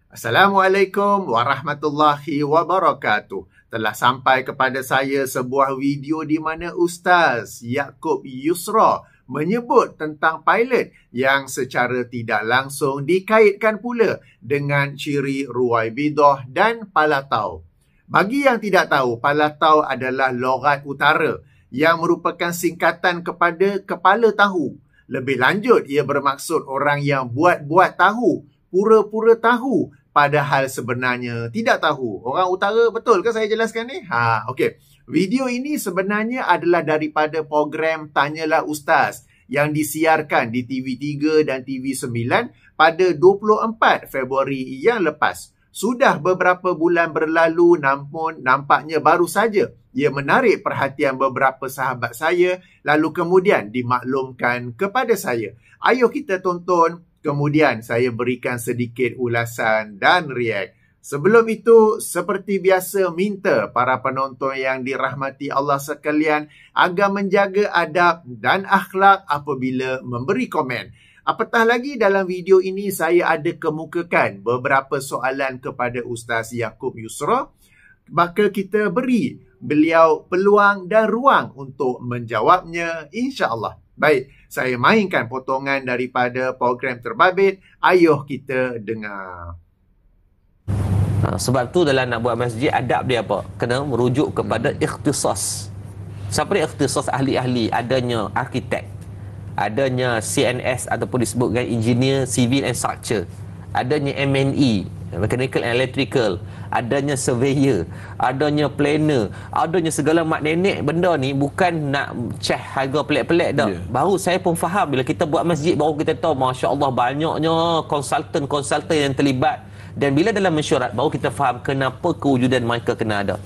Assalamualaikum warahmatullahi wabarakatuh. Telah sampai kepada saya sebuah video di mana Ustaz Yaakob Yusra menyebut tentang pilot yang secara tidak langsung dikaitkan pula dengan ciri Ruwaibidah dan Palatau. Bagi yang tidak tahu, Palatau adalah logat utara yang merupakan singkatan kepada kepala tahu. Lebih lanjut, ia bermaksud orang yang buat-buat tahu, pura-pura tahu, padahal sebenarnya tidak tahu. Orang utara, betul ke saya jelaskan ni? Okey. Video ini sebenarnya adalah daripada program Tanyalah Ustaz yang disiarkan di TV3 dan TV9 pada 24 Februari yang lepas. Sudah beberapa bulan berlalu, namun nampaknya baru saja ia menarik perhatian beberapa sahabat saya, lalu kemudian dimaklumkan kepada saya. Ayuh kita tonton, kemudian saya berikan sedikit ulasan dan react. Sebelum itu, seperti biasa, minta para penonton yang dirahmati Allah sekalian agar menjaga adab dan akhlak apabila memberi komen. Apatah lagi, dalam video ini saya ada kemukakan beberapa soalan kepada Ustaz Yaakob Yusra. Maka kita beri beliau peluang dan ruang untuk menjawabnya, insya-Allah. Baik, saya mainkan potongan daripada program terbabit. Ayuh kita dengar. Sebab tu dalam nak buat masjid, adab dia apa? Kena merujuk kepada ikhtisas. Siapa dia ikhtisas? Ahli-ahli. Adanya arkitek, adanya CNS ataupun disebutkan engineer civil and structure, adanya MNE, mechanical and electrical, adanya surveyor, adanya planner, adanya segala mak nenek. Benda ni bukan nak ceh harga pelik-pelik dah. Baru saya pun faham bila kita buat masjid, baru kita tahu masya-Allah banyaknya konsultan-konsultan yang terlibat. Dan bila dalam mesyuarat, baru kita faham kenapa kewujudan mereka kena ada.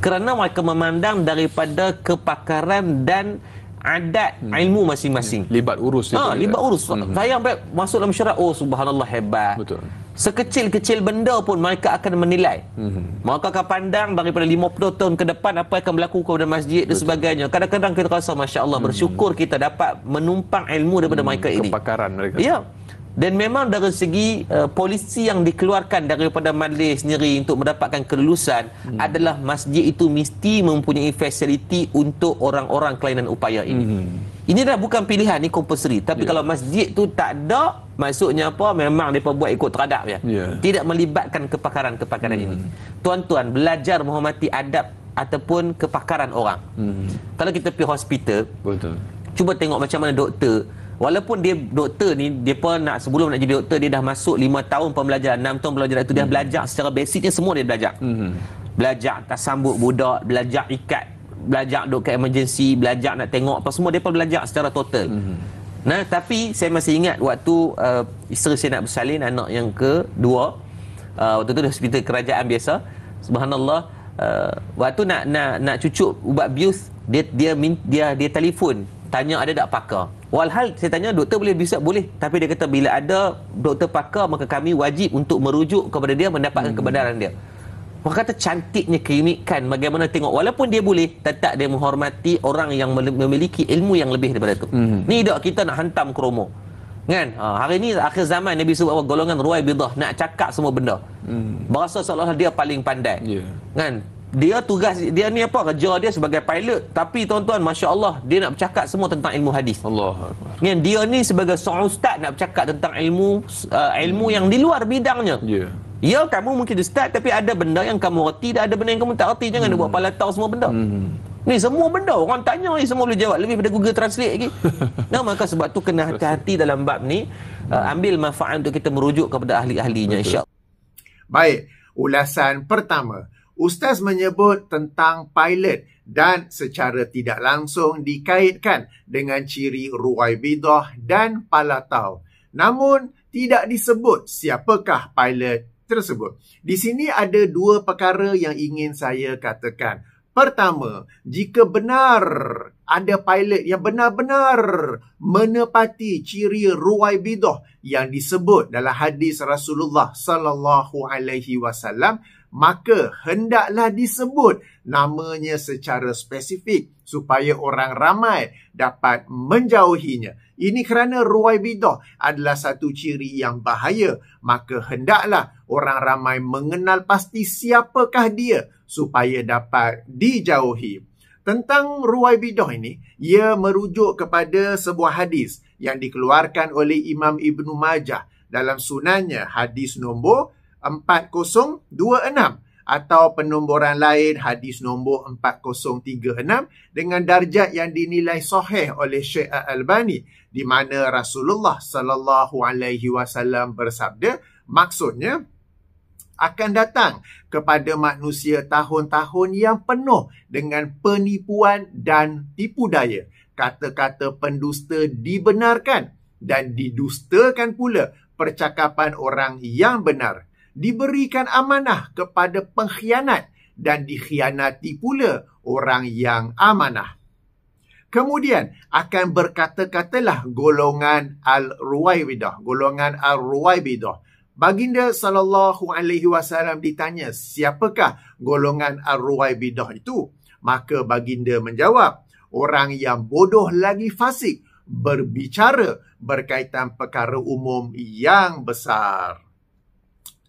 Kerana mereka memandang daripada kepakaran dan adat ilmu masing-masing. Libat urus. Libat urus. Saya masuk dalam mesyuarat, oh subhanallah, hebat. Betul. Sekecil-kecil benda pun mereka akan menilai. Mereka akan pandang daripada 50 tahun ke depan apa yang akan berlaku kepada masjid dan sebagainya. Kadang-kadang kita rasa masya-Allah, bersyukur kita dapat menumpang ilmu daripada mereka ini. Kepakaran mereka. Ya. Dan memang dari segi polisi yang dikeluarkan daripada majlis sendiri untuk mendapatkan kelulusan adalah masjid itu mesti mempunyai fasiliti untuk orang-orang kelainan upaya ini. Ini dah bukan pilihan, ni compulsory. Tapi kalau masjid tu tak ada, maksudnya apa? Memang mereka buat ikut teradap ya. Tidak melibatkan kepakaran-kepakaran ini. Tuan-tuan, belajar menghormati adab ataupun kepakaran orang. Kalau kita pergi hospital, betul, cuba tengok macam mana doktor. Walaupun dia doktor ni, dia pun nak, sebelum nak jadi doktor, dia dah masuk 5 tahun pembelajaran, 6 tahun pembelajaran itu, dia belajar secara basicnya semua dia belajar. Belajar tak sambut budak, belajar ikat, belajar duduk kat emergency, belajar nak tengok apa semua, dia pun belajar secara total. Nah, tapi saya masih ingat waktu isteri saya nak bersalin anak yang kedua, waktu tu di hospital kerajaan biasa, subhanallah, waktu nak cucuk ubat bius, dia telefon tanya ada tak pakar. Walhal saya tanya, doktor boleh bisa? Boleh. Tapi dia kata bila ada doktor pakar, maka kami wajib untuk merujuk kepada dia, mendapatkan kebenaran dia. Maka kata cantiknya keunikan bagaimana tengok, walaupun dia boleh, tetap dia menghormati orang yang memiliki ilmu yang lebih daripada itu. Ni tak kita nak hantam kromo. Kan? Hari ni akhir zaman, Nabi sebut apa? Golongan Ruwaibidah, nak cakap semua benda. Berasa seolah-olah dia paling pandai. Kan? Dia tugas dia ni apa, kerja dia sebagai pilot, tapi tuan-tuan masya-Allah dia nak bercakap semua tentang ilmu hadis. Allah. Kan dia ni sebagai seorang ustaz nak bercakap tentang ilmu yang di luar bidangnya. Ya, kamu mungkin ustaz tapi ada benda yang kamu reti dan ada benda yang kamu tak reti. Jangan buat palatau semua benda. Ni semua benda orang tanya ni semua boleh jawab, lebih daripada Google Translate lagi. Nah, maka sebab tu kena hati-hati dalam bab ni, ambil manfaat untuk kita merujuk kepada ahli-ahlinya, insya-Allah. Baik, ulasan pertama. Ustaz menyebut tentang pilot dan secara tidak langsung dikaitkan dengan ciri Ruwaibidah dan Palatau. Namun, tidak disebut siapakah pilot tersebut. Di sini ada dua perkara yang ingin saya katakan. Pertama, jika benar ada pilot yang benar-benar menepati ciri Ruwaibidah yang disebut dalam hadis Rasulullah sallallahu alaihi wasallam, maka hendaklah disebut namanya secara spesifik supaya orang ramai dapat menjauhinya. Ini kerana Ruwaibidah adalah satu ciri yang bahaya, maka hendaklah orang ramai mengenal pasti siapakah dia supaya dapat dijauhi. Tentang Ruwaibidah ini, ia merujuk kepada sebuah hadis yang dikeluarkan oleh Imam Ibn Majah dalam sunannya, hadis nombor 4026 atau penomboran lain hadis nombor 4036 dengan darjat yang dinilai sahih oleh Syekh Al-Albani, di mana Rasulullah sallallahu alaihi wasallam bersabda, maksudnya akan datang kepada manusia tahun-tahun yang penuh dengan penipuan dan tipu daya. Kata-kata pendusta dibenarkan dan didustakan pula percakapan orang yang benar. Diberikan amanah kepada pengkhianat dan dikhianati pula orang yang amanah. Kemudian akan berkata-katalah golongan Al-Ruwaibidah, golongan Al-Ruwaibidah. Baginda sallallahu alaihi wasallam ditanya, siapakah golongan Al-Ruwaibidah itu? Maka baginda menjawab, orang yang bodoh lagi fasik berbicara berkaitan perkara umum yang besar.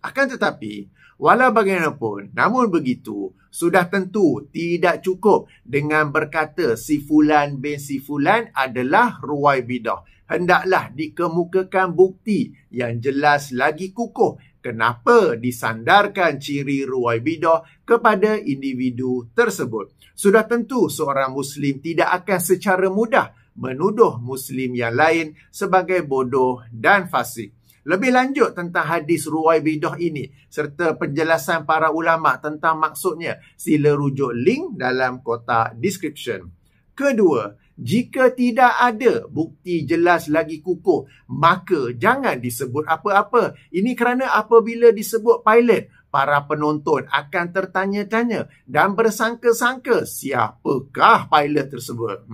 Akan tetapi, walau bagaimanapun, namun begitu, sudah tentu tidak cukup dengan berkata si fulan bin si fulan adalah Ruwaibidah. Hendaklah dikemukakan bukti yang jelas lagi kukuh kenapa disandarkan ciri Ruwaibidah kepada individu tersebut. Sudah tentu seorang Muslim tidak akan secara mudah menuduh Muslim yang lain sebagai bodoh dan fasik. Lebih lanjut tentang hadis Ruwaibidah ini serta penjelasan para ulama tentang maksudnya, sila rujuk link dalam kotak description. Kedua, jika tidak ada bukti jelas lagi kukuh, maka jangan disebut apa-apa. Ini kerana apabila disebut pilot, para penonton akan tertanya-tanya dan bersangka-sangka siapakah pilot tersebut.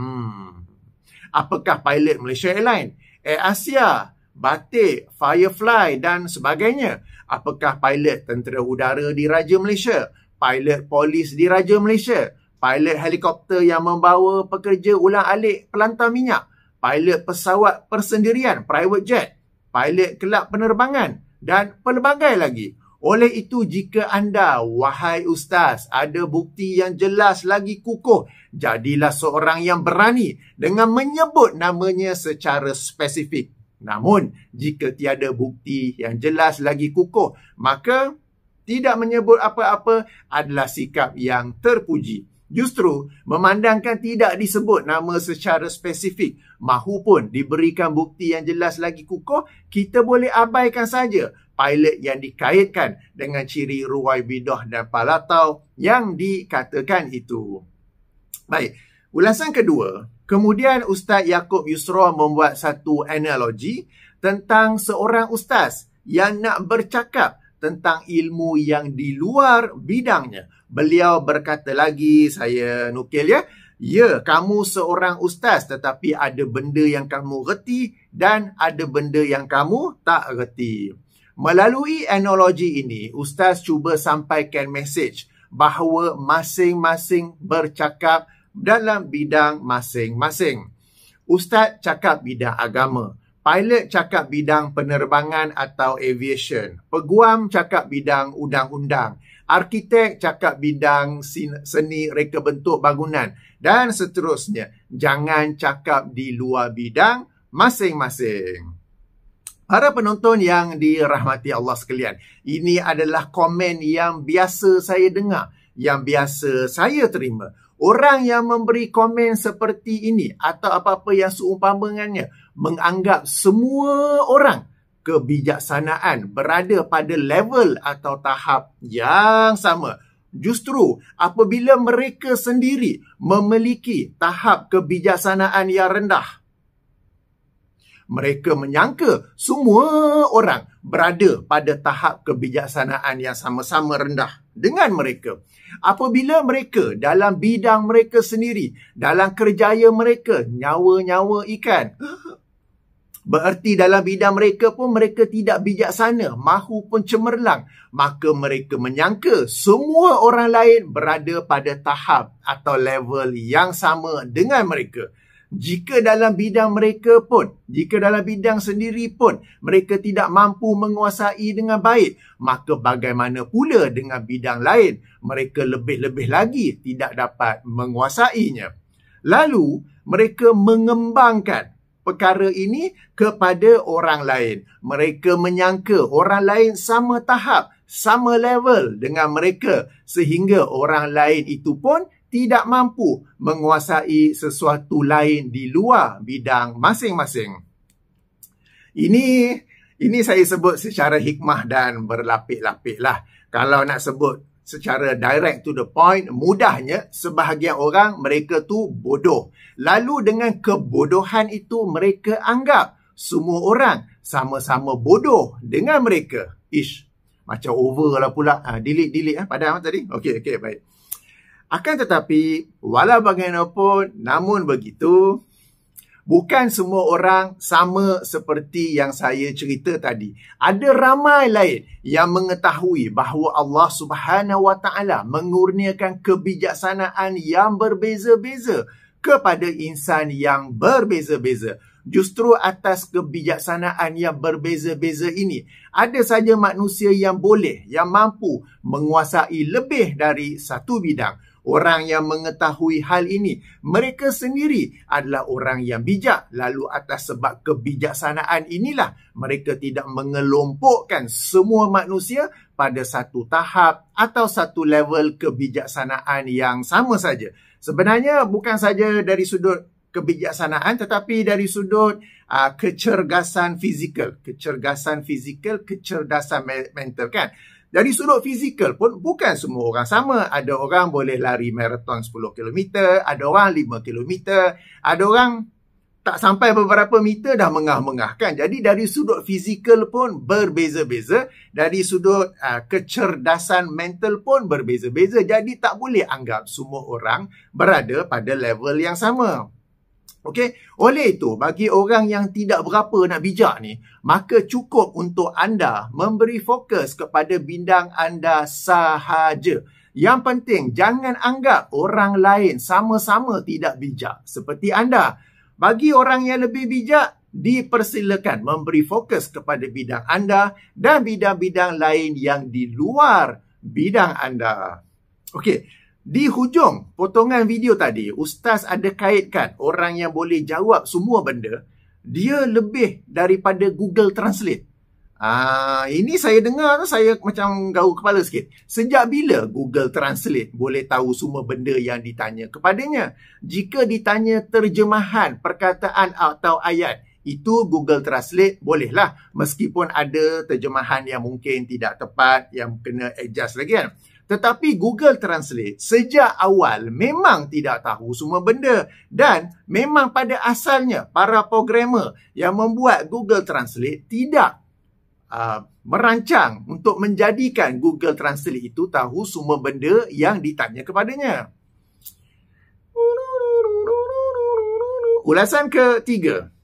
Apakah pilot Malaysia Airlines, Air Asia, Batik, Firefly dan sebagainya? Apakah pilot tentera udara di Raja Malaysia, pilot polis di Raja Malaysia, pilot helikopter yang membawa pekerja ulang-alik pelantar minyak, pilot pesawat persendirian, private jet, pilot kelab penerbangan dan pelbagai lagi. Oleh itu, jika anda, wahai ustaz, ada bukti yang jelas lagi kukuh, jadilah seorang yang berani dengan menyebut namanya secara spesifik. Namun, jika tiada bukti yang jelas lagi kukuh, maka tidak menyebut apa-apa adalah sikap yang terpuji. Justru, memandangkan tidak disebut nama secara spesifik, mahupun diberikan bukti yang jelas lagi kukuh, kita boleh abaikan saja pilot yang dikaitkan dengan ciri Ruwaibidah dan Palatau yang dikatakan itu. Baik, ulasan kedua. Kemudian Ustaz Yaakob Yusra membuat satu analogi tentang seorang ustaz yang nak bercakap tentang ilmu yang di luar bidangnya. Beliau berkata lagi, saya nukil ya, ya, kamu seorang ustaz tetapi ada benda yang kamu reti dan ada benda yang kamu tak reti. Melalui analogi ini, ustaz cuba sampaikan mesej bahawa masing-masing bercakap dalam bidang masing-masing. Ustaz cakap bidang agama, pilot cakap bidang penerbangan atau aviation, peguam cakap bidang undang-undang, arkitek cakap bidang seni reka bentuk bangunan dan seterusnya. Jangan cakap di luar bidang masing-masing. Para penonton yang dirahmati Allah sekalian, ini adalah komen yang biasa saya dengar, yang biasa saya terima. Orang yang memberi komen seperti ini atau apa-apa yang seumpamannya menganggap semua orang kebijaksanaan berada pada level atau tahap yang sama. Justru apabila mereka sendiri memiliki tahap kebijaksanaan yang rendah, mereka menyangka semua orang berada pada tahap kebijaksanaan yang sama-sama rendah dengan mereka. Apabila mereka dalam bidang mereka sendiri, dalam kerjaya mereka, nyawa-nyawa ikan, Bererti dalam bidang mereka pun mereka tidak bijaksana, mahu pun cemerlang. Maka mereka menyangka semua orang lain berada pada tahap atau level yang sama dengan mereka. Jika dalam bidang mereka pun, jika dalam bidang sendiri pun mereka tidak mampu menguasai dengan baik, maka bagaimana pula dengan bidang lain? Mereka lebih-lebih lagi tidak dapat menguasainya. Lalu mereka mengembangkan perkara ini kepada orang lain. Mereka menyangka orang lain sama tahap, sama level dengan mereka, sehingga orang lain itu pun tidak mampu menguasai sesuatu lain di luar bidang masing-masing. Ini saya sebut secara hikmah dan berlapik-lapik lah. Kalau nak sebut secara direct to the point, mudahnya sebahagian orang mereka tu bodoh. Lalu dengan kebodohan itu mereka anggap semua orang sama-sama bodoh dengan mereka. Macam over lah pula. Delete padahal tadi. Okey, baik. Akan tetapi, walau bagaimanapun, namun begitu, bukan semua orang sama seperti yang saya cerita tadi. Ada ramai lain yang mengetahui bahawa Allah Subhanahu Wa Taala mengurniakan kebijaksanaan yang berbeza-beza kepada insan yang berbeza-beza. Justru atas kebijaksanaan yang berbeza-beza ini, ada saja manusia yang boleh, yang mampu menguasai lebih dari satu bidang. Orang yang mengetahui hal ini, mereka sendiri adalah orang yang bijak. Lalu atas sebab kebijaksanaan inilah, mereka tidak mengelompokkan semua manusia pada satu tahap atau satu level kebijaksanaan yang sama saja. Sebenarnya bukan saja dari sudut kebijaksanaan, tetapi dari sudut kecergasan fizikal. Kecergasan mental kan. Dari sudut fizikal pun bukan semua orang sama. Ada orang boleh lari maraton 10 km, ada orang 5 km, ada orang tak sampai beberapa meter dah mengah-mengah kan. Jadi dari sudut fizikal pun berbeza-beza, dari sudut kecerdasan mental pun berbeza-beza. Jadi tak boleh anggap semua orang berada pada level yang sama. Okey, oleh itu bagi orang yang tidak berapa nak bijak ni, maka cukup untuk anda memberi fokus kepada bidang anda sahaja. Yang penting jangan anggap orang lain sama-sama tidak bijak seperti anda. Bagi orang yang lebih bijak, dipersilakan memberi fokus kepada bidang anda dan bidang-bidang lain yang di luar bidang anda. Okey. Di hujung potongan video tadi, Ustaz ada kaitkan orang yang boleh jawab semua benda, dia lebih daripada Google Translate. Ini saya dengar, saya macam gaul kepala sikit. Sejak bila Google Translate boleh tahu semua benda yang ditanya kepadanya? Jika ditanya terjemahan perkataan atau ayat, itu Google Translate bolehlah. Meskipun ada terjemahan yang mungkin tidak tepat, yang kena adjust lagi kan. Tetapi Google Translate sejak awal memang tidak tahu semua benda. Dan memang pada asalnya para programmer yang membuat Google Translate tidak merancang untuk menjadikan Google Translate itu tahu semua benda yang ditanya kepadanya. Ulasan ketiga.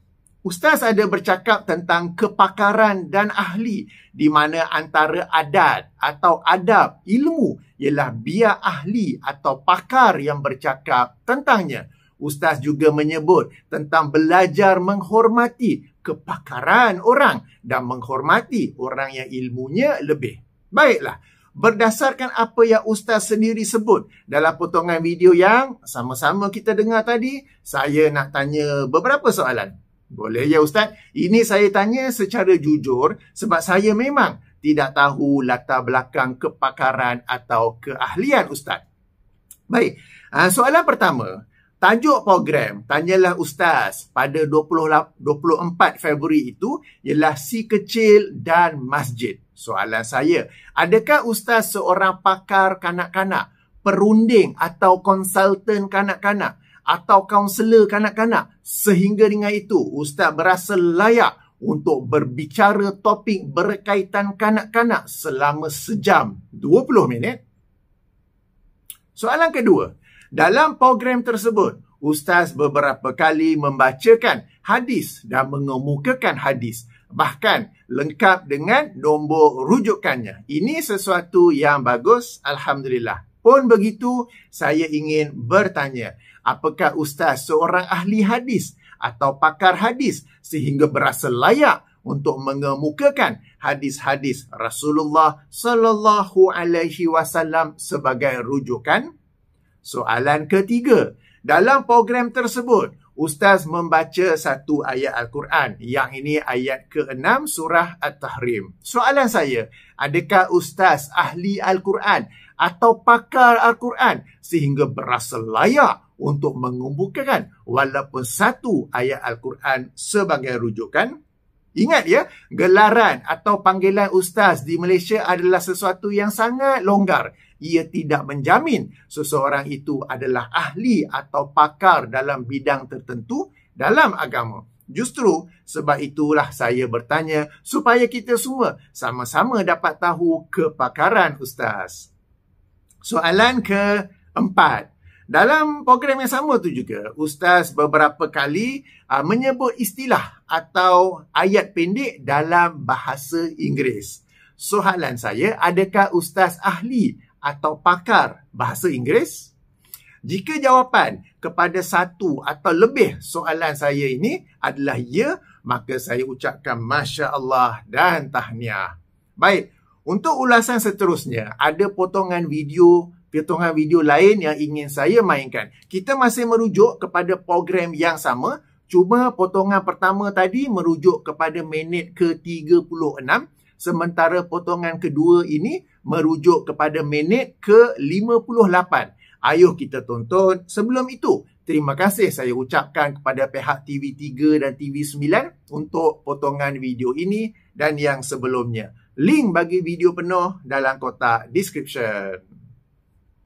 Ustaz ada bercakap tentang kepakaran dan ahli, di mana antara adat atau adab ilmu ialah biar ahli atau pakar yang bercakap tentangnya. Ustaz juga menyebut tentang belajar menghormati kepakaran orang dan menghormati orang yang ilmunya lebih. Baiklah, berdasarkan apa yang Ustaz sendiri sebut dalam potongan video yang sama-sama kita dengar tadi, saya nak tanya beberapa soalan. Boleh ya Ustaz? Ini saya tanya secara jujur sebab saya memang tidak tahu latar belakang kepakaran atau keahlian Ustaz. Baik, soalan pertama. Tajuk program Tanyalah Ustaz pada 24 Februari itu ialah Si Kecil dan Masjid. Soalan saya, adakah Ustaz seorang pakar kanak-kanak, perunding atau konsultan kanak-kanak, atau kaunselor kanak-kanak? Sehingga dengan itu, Ustaz berasa layak untuk berbicara topik berkaitan kanak-kanak selama sejam 20 minit. Soalan kedua, dalam program tersebut, Ustaz beberapa kali membacakan hadis dan mengemukakan hadis. Bahkan lengkap dengan nombor rujukannya. Ini sesuatu yang bagus, alhamdulillah. Pun begitu, saya ingin bertanya, apakah ustaz seorang ahli hadis atau pakar hadis sehingga berasa layak untuk mengemukakan hadis-hadis Rasulullah sallallahu alaihi wasallam sebagai rujukan? Soalan ketiga, dalam program tersebut, ustaz membaca satu ayat Al-Quran. Yang ini ayat ke-6 surah At-Tahrim. Soalan saya, adakah ustaz ahli Al-Quran atau pakar Al-Quran sehingga berasa layak untuk mengemukakan walaupun satu ayat Al-Quran sebagai rujukan? Ingat ya, gelaran atau panggilan ustaz di Malaysia adalah sesuatu yang sangat longgar. Ia tidak menjamin seseorang itu adalah ahli atau pakar dalam bidang tertentu dalam agama. Justru sebab itulah saya bertanya supaya kita semua sama-sama dapat tahu kepakaran ustaz. Soalan keempat. Dalam program yang sama tu juga, ustaz beberapa kali menyebut istilah atau ayat pendek dalam bahasa Inggeris. Soalan saya, adakah ustaz ahli atau pakar bahasa Inggeris? Jika jawapan kepada satu atau lebih soalan saya ini adalah ya, maka saya ucapkan Masya Allah dan tahniah. Baik, untuk ulasan seterusnya, ada potongan video lain yang ingin saya mainkan. Kita masih merujuk kepada program yang sama, cuma potongan pertama tadi merujuk kepada minit ke-36, sementara potongan kedua ini merujuk kepada minit ke-58. Ayuh kita tonton. Sebelum itu, terima kasih saya ucapkan kepada pihak TV3 dan TV9 untuk potongan video ini dan yang sebelumnya. Link bagi video penuh dalam kotak description.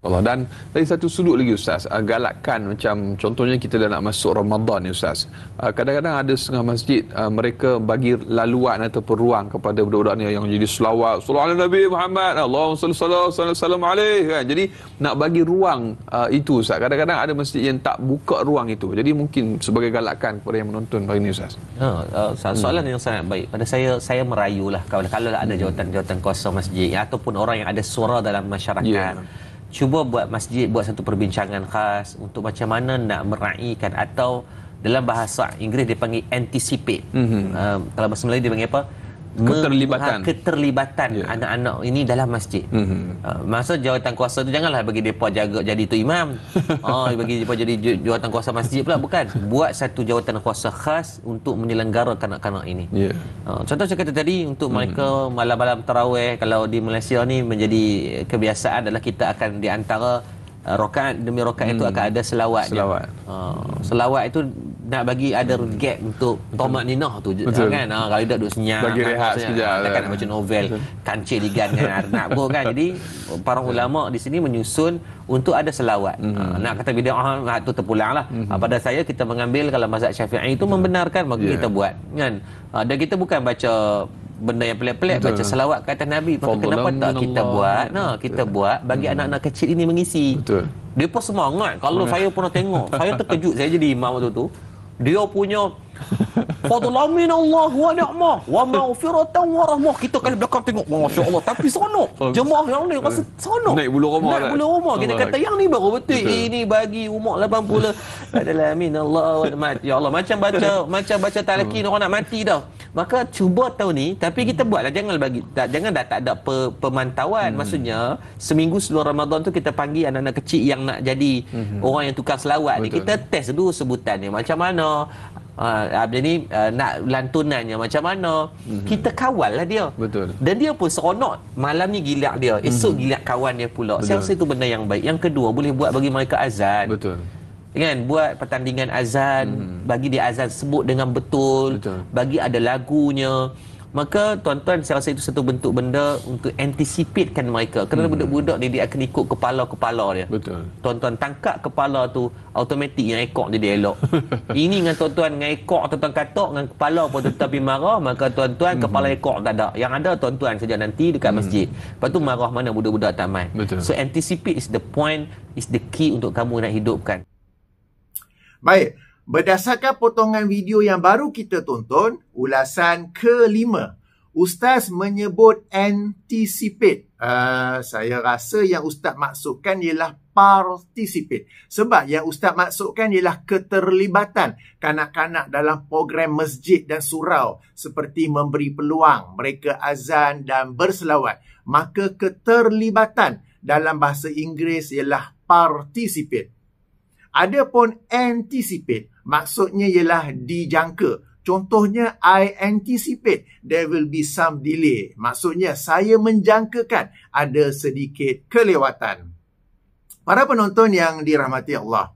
Allah. Dan dari satu sudut lagi ustaz, galakkan macam contohnya kita dah nak masuk Ramadan ni ustaz. Kadang-kadang ada setengah masjid mereka bagi laluan ataupun ruang kepada budak-budak ni yang jadi selawat, sallallahu alaihi Nabi Muhammad, Allahumma sallallahu alaihi kan. Jadi nak bagi ruang itu ustaz. Kadang-kadang ada masjid yang tak buka ruang itu. Jadi mungkin sebagai galakan kepada yang menonton hari ni ustaz. Soalan yang sangat baik. Pada saya merayulah kalau ada jawatan kuasa masjid ataupun orang yang ada suara dalam masyarakat. Cuba buat masjid, buat satu perbincangan khas untuk macam mana nak meraihkan, atau dalam bahasa Inggeris dia panggil anticipate. Kalau bahasa Melayu dia panggil apa? Keterlibatan anak-anak ini dalam masjid. Masa jawatan kuasa tu janganlah bagi mereka jaga jadi tu imam. Bagi mereka jadi jawatan kuasa masjid pula, bukan. Buat satu jawatan kuasa khas untuk menyelenggarakan kanak-kanak ini. Contoh saya kata tadi, untuk mereka malam-malam tarawih, kalau di Malaysia ni menjadi kebiasaan adalah kita akan di antara rakaat demi rakaat itu akan ada selawat. Selawat itu nak bagi ada gap untuk tomat ninah tu kan. Kalau dia duduk senyap, bagi rehat sekejap, takkan nak baca novel kancil ligan kan nak kan. Jadi para ulama di sini menyusun untuk ada selawat. Nak kata bid'ah tu terpulanglah. Pada saya kita mengambil kalau mazhab Syafi'i itu membenarkan, maka kita buat kan. Dan kita bukan baca benda yang pelik-pelik, baca selawat ke atas Nabi. Maka kenapa tak kita buat? Kita buat bagi anak-anak kecil ini mengisi. Dia pun semangat. Kalau saya pernah tengok, saya terkejut, saya jadi imam waktu tu. Dia punya fadlan min Allah wa ni'mah wa maghfiratan wa rahmah. Kita kali belakang tengok, masya-Allah, tapi seronok. Jemaah yang ni rasa seronok. Naik bulu roma. Kita kata yang ni baru betul. Ini bagi umur 80. Adalah min Allah wa ni'mat. Ya Allah, macam baca talqin orang nak mati dah. Maka cuba tahun ni, tapi kita buatlah, jangan tak ada pemantauan. Maksudnya seminggu sebelum Ramadan tu kita panggil anak-anak kecil yang nak jadi orang yang tukang selawat ni, kita test dulu sebutannya macam mana. Nak lantunannya macam mana. Kita kawal lah dia. Dan dia pun seronok. Malam ni gilak dia, esok gilak kawan dia pula. Saya rasa itu benda yang baik. Yang kedua, boleh buat bagi mereka azan. Kan, buat pertandingan azan, bagi dia azan sebut dengan betul. Bagi ada lagunya. Maka tuan-tuan, saya rasa itu satu bentuk benda untuk anticipatekan mereka. Kerana budak-budak dia akan ikut kepala-kepala dia. Tuan-tuan tangkap kepala tu, automatik yang ekor dia elok. Ini dengan tuan-tuan dengan ekor tuan-tuan katok, dengan kepala pun tuan-tuan pergi marah, maka tuan-tuan kepala ekor tak ada. Yang ada tuan-tuan saja nanti dekat masjid. Lepas tu marah mana budak-budak tamat. So anticipate is the point, is the key untuk kamu nak hidupkan. Baik. Berdasarkan potongan video yang baru kita tonton, ulasan kelima, Ustaz menyebut anticipate. Saya rasa yang Ustaz maksudkan ialah participate. Sebab yang Ustaz maksudkan ialah keterlibatan kanak-kanak dalam program masjid dan surau seperti memberi peluang mereka azan dan berselawat. Maka keterlibatan dalam bahasa Inggeris ialah participate. Adapun anticipate maksudnya ialah dijangka. Contohnya, I anticipate there will be some delay. Maksudnya, saya menjangkakan ada sedikit kelewatan. Para penonton yang dirahmati Allah,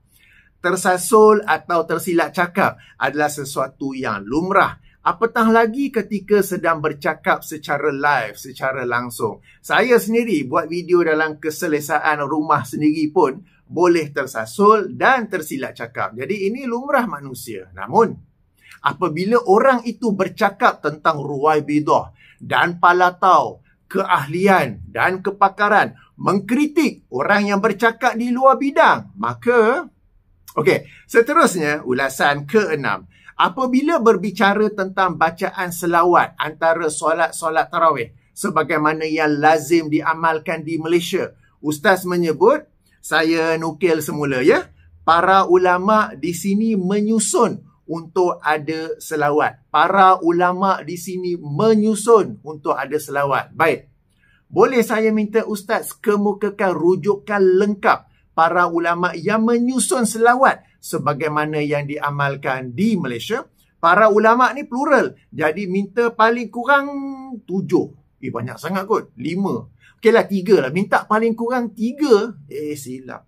tersasul atau tersilap cakap adalah sesuatu yang lumrah. Apatah lagi ketika sedang bercakap secara live, secara langsung. Saya sendiri buat video dalam keselesaan rumah sendiri pun boleh tersasul dan tersilap cakap. Jadi ini lumrah manusia. Namun, apabila orang itu bercakap tentang ruwaibidah dan palatau, keahlian dan kepakaran, mengkritik orang yang bercakap di luar bidang, maka... Okey, seterusnya ulasan ke-6. Apabila berbicara tentang bacaan selawat antara solat-solat tarawih, sebagaimana yang lazim diamalkan di Malaysia, Ustaz menyebut, saya nukil semula ya, para ulama di sini menyusun untuk ada selawat. Para ulama di sini menyusun untuk ada selawat. Baik. Boleh saya minta Ustaz kemukakan rujukan lengkap para ulama yang menyusun selawat sebagaimana yang diamalkan di Malaysia? Para ulama ni plural. Jadi minta paling kurang 7. Banyak sangat kot. 5. Okeylah 3 lah. Minta paling kurang 3. Silap.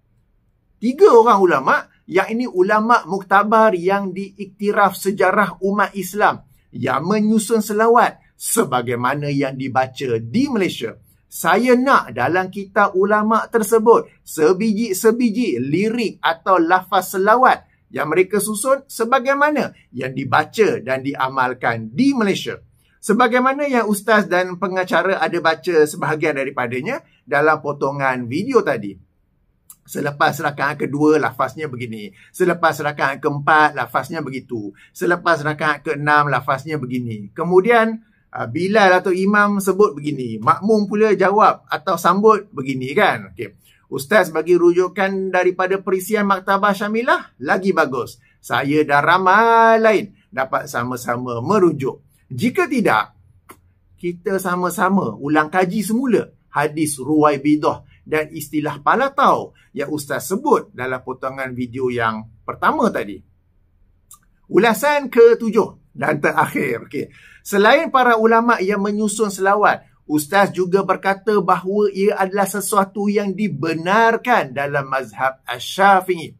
3 orang ulama, yang ini ulama muktabar yang diiktiraf sejarah umat Islam yang menyusun selawat sebagaimana yang dibaca di Malaysia. Saya nak dalam kitab ulama tersebut sebiji-sebiji lirik atau lafaz selawat yang mereka susun sebagaimana yang dibaca dan diamalkan di Malaysia. Sebagaimana yang Ustaz dan pengacara ada baca sebahagian daripadanya dalam potongan video tadi. Selepas rakaat kedua, lafaznya begini. Selepas rakaat keempat, lafaznya begitu. Selepas rakaat keenam, lafaznya begini. Kemudian, Bilal atau imam sebut begini. Makmum pula jawab atau sambut begini kan. Okay. Ustaz bagi rujukan daripada perisian Maktabah Syamilah, lagi bagus. Saya dan ramai lain dapat sama-sama merujuk. Jika tidak, kita sama-sama ulang kaji semula hadis ruwaibidah dan istilah palatau yang Ustaz sebut dalam potongan video yang pertama tadi. Ulasan ke-7 dan terakhir. Okay. Selain para ulama yang menyusun selawat, Ustaz juga berkata bahawa ia adalah sesuatu yang dibenarkan dalam mazhab Asy-Syafi'i.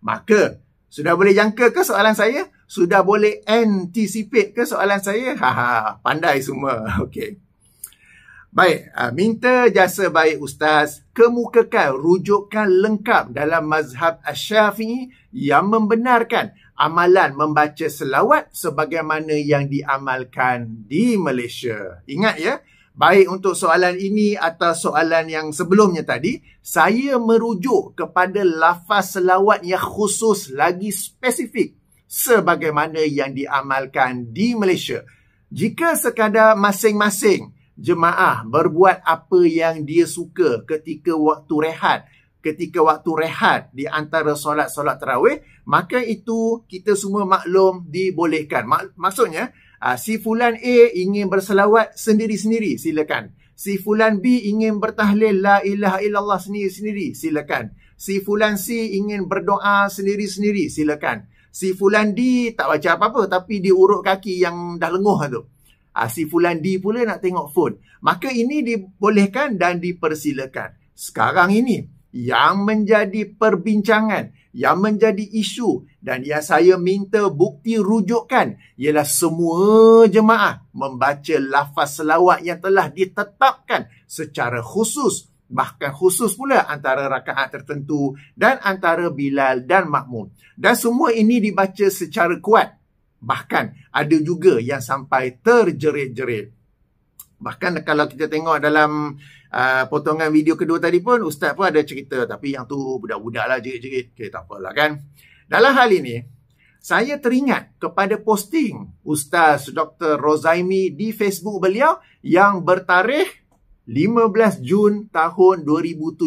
Maka, sudah boleh jangka ke soalan saya? Sudah boleh anticipate ke soalan saya? Pandai semua. Okey. Baik, minta jasa baik Ustaz kemukakan rujukan lengkap dalam mazhab Asy-Syafi'i yang membenarkan amalan membaca selawat sebagaimana yang diamalkan di Malaysia. Ingat ya, baik untuk soalan ini atau soalan yang sebelumnya tadi, saya merujuk kepada lafaz selawat yang khusus lagi spesifik sebagaimana yang diamalkan di Malaysia. Jika sekadar masing-masing jemaah berbuat apa yang dia suka ketika waktu rehat di antara solat-solat tarawih, maka itu kita semua maklum dibolehkan. Maksudnya, si fulan A ingin berselawat sendiri-sendiri, silakan. Si fulan B ingin bertahlil la ilaha illallah sendiri-sendiri, silakan. Si fulan C ingin berdoa sendiri-sendiri, silakan. Si fulan D tak baca apa-apa tapi dia urut kaki yang dah lenguh tu. Si fulan D pula nak tengok phone. Maka ini dibolehkan dan dipersilakan. Sekarang ini yang menjadi perbincangan, yang menjadi isu dan yang saya minta bukti rujukan ialah semua jemaah membaca lafaz selawat yang telah ditetapkan secara khusus, bahkan khusus pula antara rakaat tertentu dan antara Bilal dan makmum. Dan semua ini dibaca secara kuat. Bahkan ada juga yang sampai terjerit-jerit. Bahkan kalau kita tengok dalam potongan video kedua tadi pun, Ustaz pun ada cerita. Tapi yang tu budak-budak lah jerit-jerit. Okay, tak apalah kan. Dalam hal ini, saya teringat kepada posting Ustaz Dr. Rozaimi di Facebook beliau yang bertarikh 15 Jun tahun 2017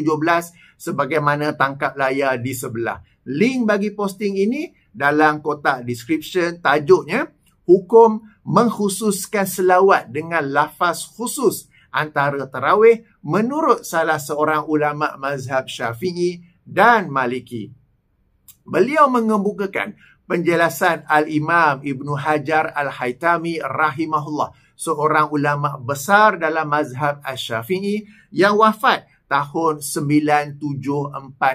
sebagaimana tangkap layar di sebelah. Link bagi posting ini dalam kotak description. Tajuknya, Hukum Mengkhususkan Selawat dengan Lafaz Khusus Antara Tarawih menurut salah seorang ulama mazhab Syafi'i dan Maliki. Beliau mengemukakan penjelasan Al-Imam Ibn Hajar Al-Haytami rahimahullah, seorang ulama besar dalam mazhab Asy-Syafi'i yang wafat tahun 974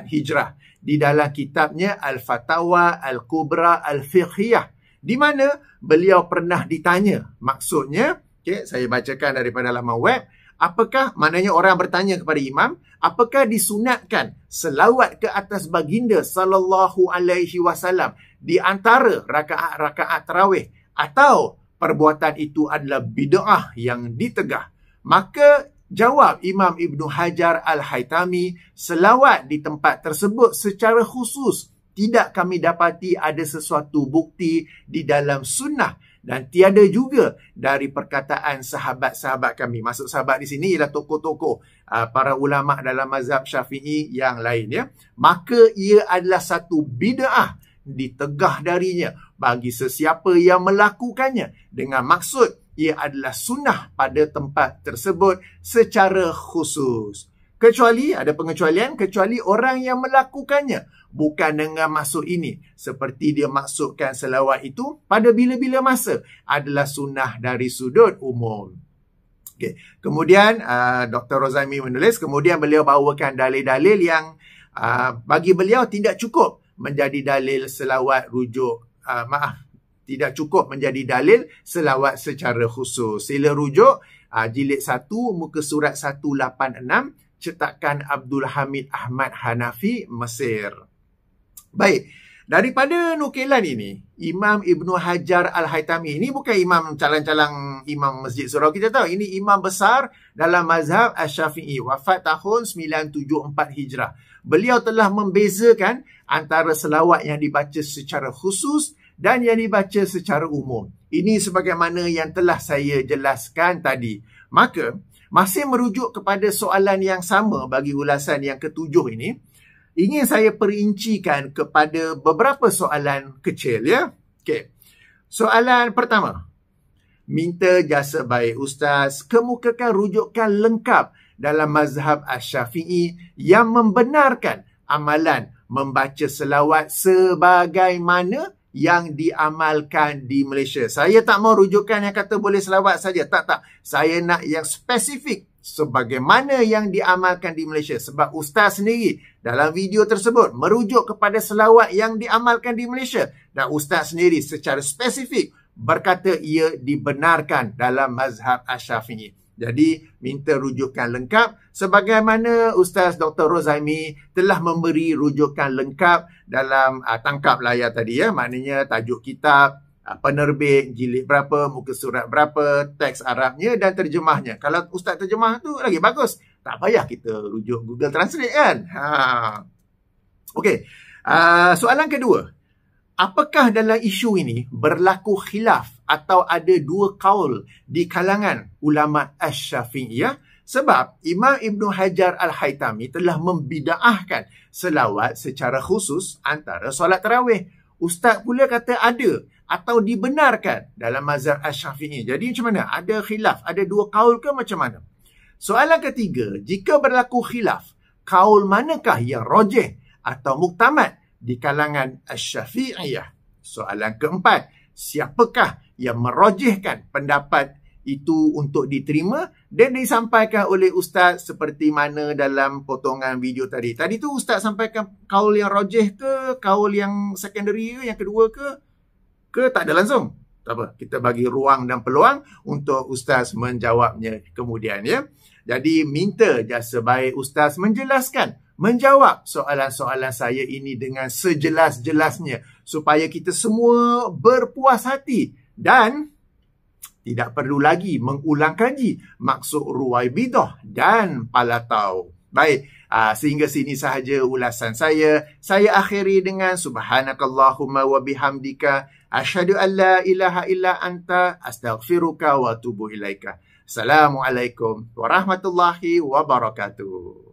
Hijrah, di dalam kitabnya Al-Fatawa Al-Kubra Al-Fiqhiyah, di mana beliau pernah ditanya. Maksudnya, saya bacakan daripada laman web. Apakah, maknanya orang bertanya kepada imam, apakah disunatkan selawat ke atas baginda sallallahu alaihi wasallam di antara rakaat-rakaat tarawih, atau perbuatan itu adalah bid'ah yang ditegah? Maka jawab Imam Ibn Hajar Al-Haytami, selawat di tempat tersebut secara khusus tidak kami dapati ada sesuatu bukti di dalam sunnah, dan tiada juga dari perkataan sahabat-sahabat kami. Maksud sahabat di sini ialah tokoh-tokoh para ulama dalam mazhab Syafi'i yang lain, ya. Maka ia adalah satu bid'ah ditegah darinya bagi sesiapa yang melakukannya dengan maksud ia adalah sunnah pada tempat tersebut secara khusus. Kecuali, ada pengecualian, kecuali orang yang melakukannya bukan dengan maksud ini, seperti dia maksudkan selawat itu pada bila-bila masa adalah sunnah dari sudut umum. Okay. Kemudian Dr. Rozaimi menulis, kemudian beliau bawakan dalil-dalil yang bagi beliau tidak cukup menjadi dalil selawat rujuk, tidak cukup menjadi dalil selawat secara khusus. Sila rujuk jilid 1 muka surat 186 cetakan Abdul Hamid Ahmad Hanafi, Mesir. Baik, daripada nukilan ini, Imam Ibn Hajar Al-Haytami ini bukan imam calang-calang imam Masjid Surau, kita tahu. Ini imam besar dalam mazhab Asy-Syafi'i, wafat tahun 974 Hijrah. Beliau telah membezakan antara selawat yang dibaca secara khusus dan yang dibaca secara umum. Ini sebagaimana yang telah saya jelaskan tadi. Maka, masih merujuk kepada soalan yang sama bagi ulasan yang ketujuh ini, ingin saya perincikan kepada beberapa soalan kecil, ya. Okey. Soalan pertama, minta jasa baik Ustaz kemukakan rujukan lengkap dalam mazhab Asy-Syafi'i yang membenarkan amalan membaca selawat sebagaimana yang diamalkan di Malaysia. Saya tak mau rujukan yang kata boleh selawat saja. Tak. Saya nak yang spesifik sebagaimana yang diamalkan di Malaysia. Sebab Ustaz sendiri dalam video tersebut merujuk kepada selawat yang diamalkan di Malaysia. Dan Ustaz sendiri secara spesifik berkata ia dibenarkan dalam mazhab Asy-Syafi'i. Jadi, minta rujukan lengkap sebagaimana Ustaz Dr. Rozaimi telah memberi rujukan lengkap dalam tangkap layar tadi, ya. Maknanya tajuk kitab, penerbit, jilid berapa, muka surat berapa, teks Arabnya dan terjemahnya. Kalau Ustaz terjemah tu lagi bagus. Tak payah kita rujuk Google Translate, kan? Okey. Soalan kedua. Apakah dalam isu ini berlaku khilaf atau ada dua kaul di kalangan ulama Asy-Syafi'iyah? Sebab Imam Ibn Hajar Al-Haytami telah membida'ahkan selawat secara khusus antara solat tarawih. Ustaz pula kata ada atau dibenarkan dalam mazhab Asy-Syafi'i. Jadi macam mana? Ada khilaf, ada dua kaul ke macam mana? Soalan ketiga, jika berlaku khilaf, kaul manakah yang rajih atau muktamad di kalangan Asy-Syafi'iyah? Soalan keempat, siapakah yang merajihkan pendapat itu untuk diterima dan disampaikan oleh Ustaz seperti mana dalam potongan video tadi. Tadi tu Ustaz sampaikan kaul yang rajih ke, kaul yang secondary ke, yang kedua ke tak ada langsung. Tak apa, kita bagi ruang dan peluang untuk Ustaz menjawabnya kemudian, ya. Jadi minta jasa baik Ustaz menjawab soalan-soalan saya ini dengan sejelas-jelasnya supaya kita semua berpuas hati dan tidak perlu lagi mengulang kaji maksud ruwaibidah dan palatau. Baik, Sehingga sini sahaja ulasan saya. Saya akhiri dengan subhanakallahumma wa bihamdika asyhadu an la ilaha illa anta astaghfiruka wa atubu ilaika. Assalamualaikum warahmatullahi wabarakatuh.